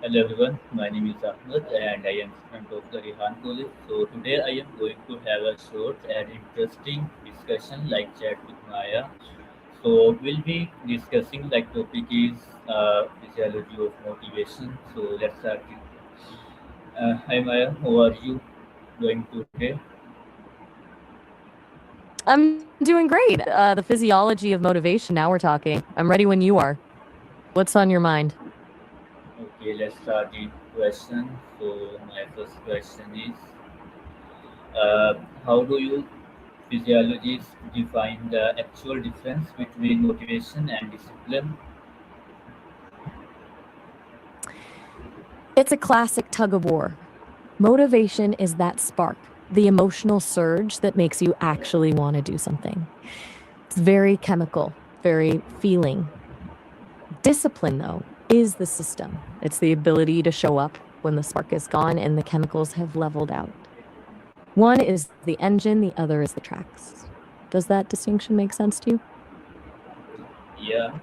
Hello everyone, my name is Ahmed and I am student of the Rehan College. So today I am going to have a short and interesting discussion like chat with Maya. So we'll be discussing like topic is physiology of motivation. So let's start it. Hi Maya, how are you doing today? I'm doing great. The physiology of motivation. Now we're talking. I'm ready when you are. What's on your mind? Okay, let's start the question. So my first question is uh, how do you physiologists define the actual difference between motivation and discipline? It's a classic tug of war. Motivation is that spark, the emotional surge that makes you actually want to do something. It's very chemical, very feeling. Discipline, though, is the system. It's the ability to show up when the spark is gone and the chemicals have leveled out. One is the engine, the other is the tracks. Does that distinction make sense to you? Yeah,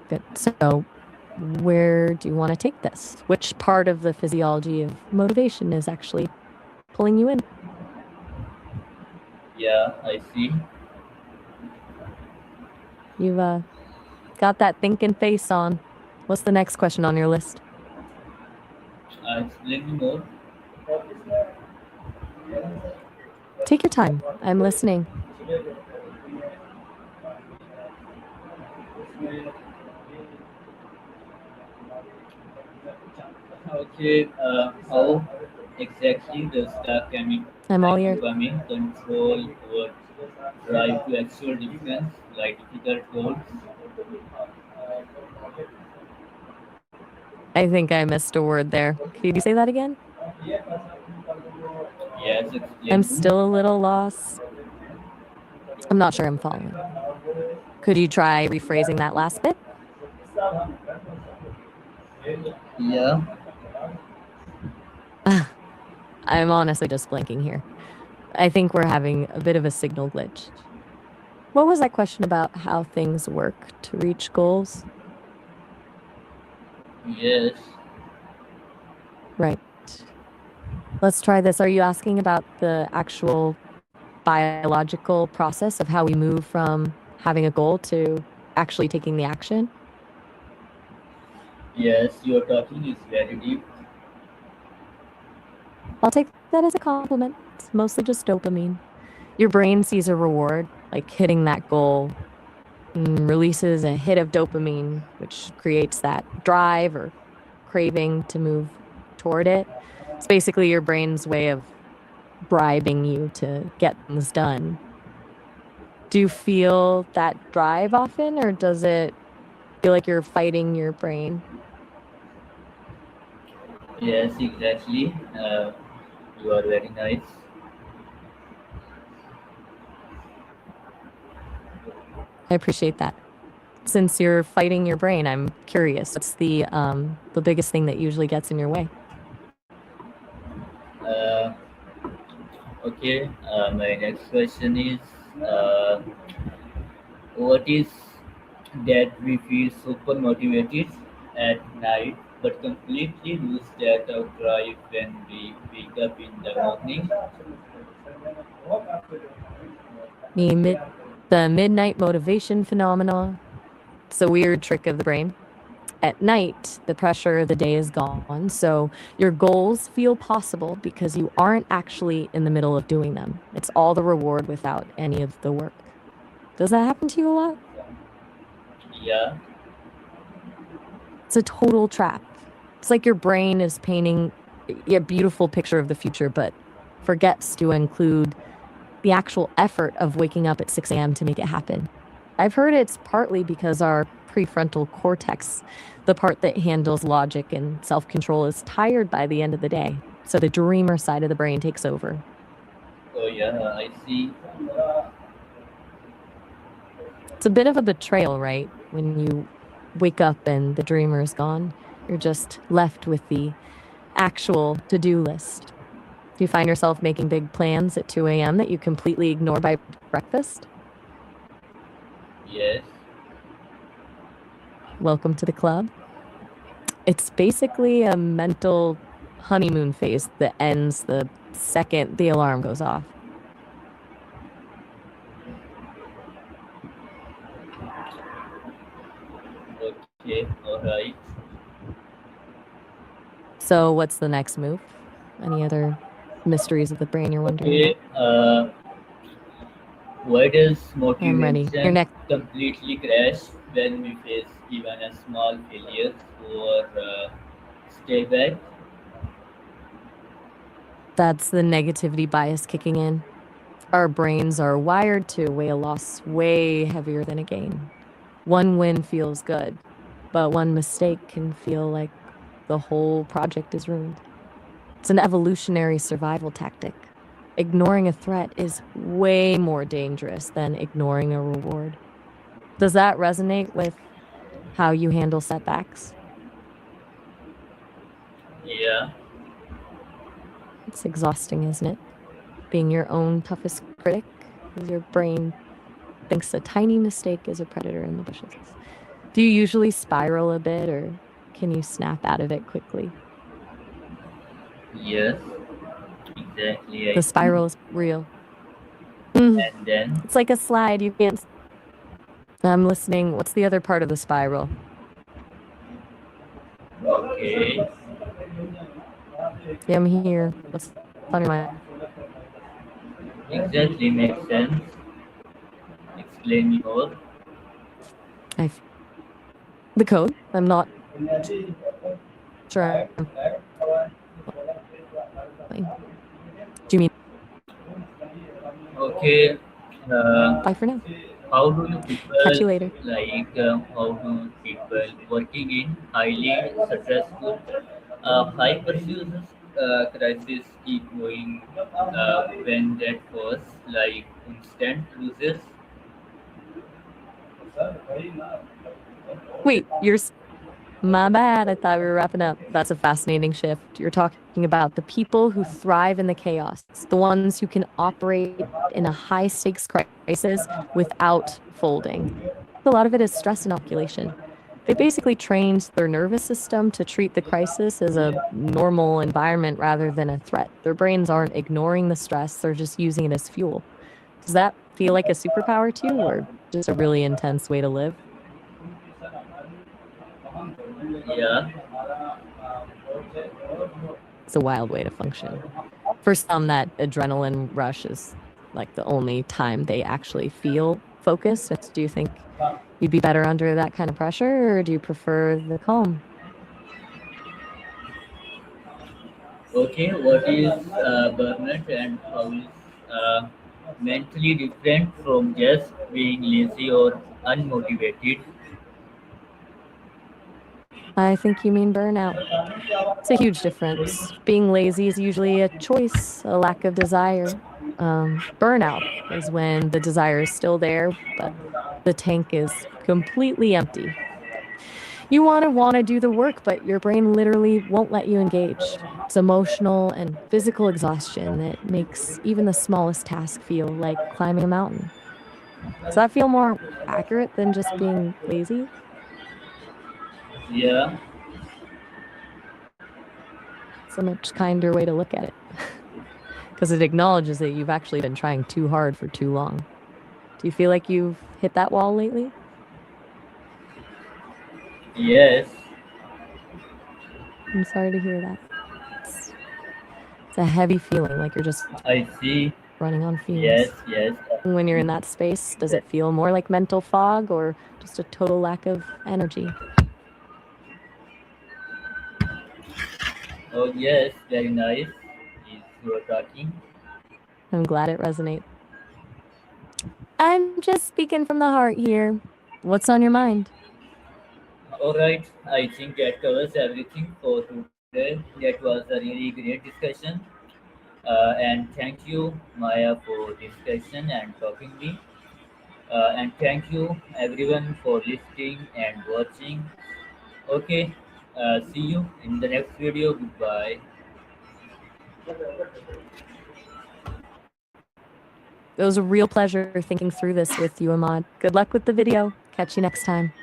Good. So, where do you want to take this? Which part of the physiology of motivation is actually pulling you in? yeah, I see. You've got that thinking face on. What's the next question on your list? Explain me more. Take your time. I'm listening. Okay, how exactly does the I'm all ears. dopamine control or drive to actual defense, like difficult goals? I think I missed a word there. Could you say that again? Yes, I'm explain. still a little lost. I'm not sure I'm following. Could you try rephrasing that last bit? Yeah, I'm honestly just blanking here. I think we're having a bit of a signal glitch. What was that question about how things work to reach goals? yes, Right. Let's try this. Are you asking about the actual biological process of how we move from having a goal to actually taking the action? yes, your talking is very deep. I'll take that as a compliment. It's mostly just dopamine. Your brain sees a reward, like hitting that goal, and releases a hit of dopamine, which creates that drive or craving to move toward it. It's basically your brain's way of bribing you to get things done. Do you feel that drive often, or does it feel like you're fighting your brain? Yes, exactly. You are very nice. I appreciate that. Since you're fighting your brain, I'm curious. What's the biggest thing that usually gets in your way? Uh, okay, my next question is uh, what is that we feel super motivated at night but completely lose that of drive when we wake up in the morning? The midnight motivation phenomena. It's a weird trick of the brain. At night, the pressure of the day is gone, so your goals feel possible because you aren't actually in the middle of doing them. It's all the reward without any of the work. Does that happen to you a lot? Yeah, It's a total trap. It's like your brain is painting a beautiful picture of the future, but forgets to include the actual effort of waking up at 6 a.m. to make it happen. I've heard it's partly because our prefrontal cortex, the part that handles logic and self control, is tired by the end of the day. So the dreamer side of the brain takes over. oh yeah, I see. It's a bit of a betrayal, right? When you wake up and the dreamer is gone, you're just left with the actual to do list. Do you find yourself making big plans at 2 a.m. that you completely ignore by breakfast? Yes, Welcome to the club. It's basically a mental honeymoon phase that ends the second the alarm goes off. Okay, alright. So what's the next move? Any other mysteries of the brain you're wondering Okay, about? why does I'm ready. Your motivation next. completely crash when we face even a small failure or stay back? That's the negativity bias kicking in. Our brains are wired to weigh a loss way heavier than a gain. One win feels good, but one mistake can feel like the whole project is ruined. It's an evolutionary survival tactic. Ignoring a threat is way more dangerous than ignoring a reward. Does that resonate with how you handle setbacks? Yeah, It's exhausting, isn't it? Being your own toughest critic, as your brain thinks a tiny mistake is a predator in the bushes. Do you usually spiral a bit, or can you snap out of it quickly? yes, exactly. I The see. spiral is real. Mm, And then, It's like a slide. You can't. I'm listening. What's the other part of the spiral? okay, Yeah, I'm here. What's on your mind? exactly makes sense. Explain more. I the code. I'm not sure. Do you mean Okay, uh, bye for now? how do you Catch people you later. how do people working in highly stressful, high pursuit crisis keep going when that was like instant loses? Wait, my bad. I thought we were wrapping up. That's a fascinating shift. You're talking about the people who thrive in the chaos, the ones who can operate in a high stakes crisis without folding. A lot of it is stress inoculation. They basically trained their nervous system to treat the crisis as a normal environment rather than a threat. Their brains aren't ignoring the stress, they're just using it as fuel. Does that feel like a superpower to you, or just a really intense way to live? Yeah, It's a wild way to function. For some, that adrenaline rush is like the only time they actually feel focused. Do you think you'd be better under that kind of pressure, or do you prefer the calm? okay, what is burnout and how is uh, mentally different from just being lazy or unmotivated? I think you mean burnout. It's a huge difference. Being lazy is usually a choice, a lack of desire. Burnout is when the desire is still there, but the tank is completely empty. You want to do the work, but your brain literally won't let you engage. It's emotional and physical exhaustion that makes even the smallest task feel like climbing a mountain. Does that feel more accurate than just being lazy? Yeah, It's a much kinder way to look at it. Because it acknowledges that you've actually been trying too hard for too long. Do you feel like you've hit that wall lately? yes, I'm sorry to hear that. It's, it's a heavy feeling, like you're just I see. running on Yes, fumes. yes. When you're in that space, does it feel more like mental fog or just a total lack of energy? Oh, yes, very nice. Is you are talking. I'm glad it resonates. I'm just speaking from the heart here. What's on your mind? All right, I think that covers everything for today. That was a really great discussion. And thank you, Maya, for discussion and talking me. And thank you, everyone, for listening and watching. Okay, see you in the next video. Goodbye. It was a real pleasure thinking through this with you, Ahmad. Good luck with the video. Catch you next time.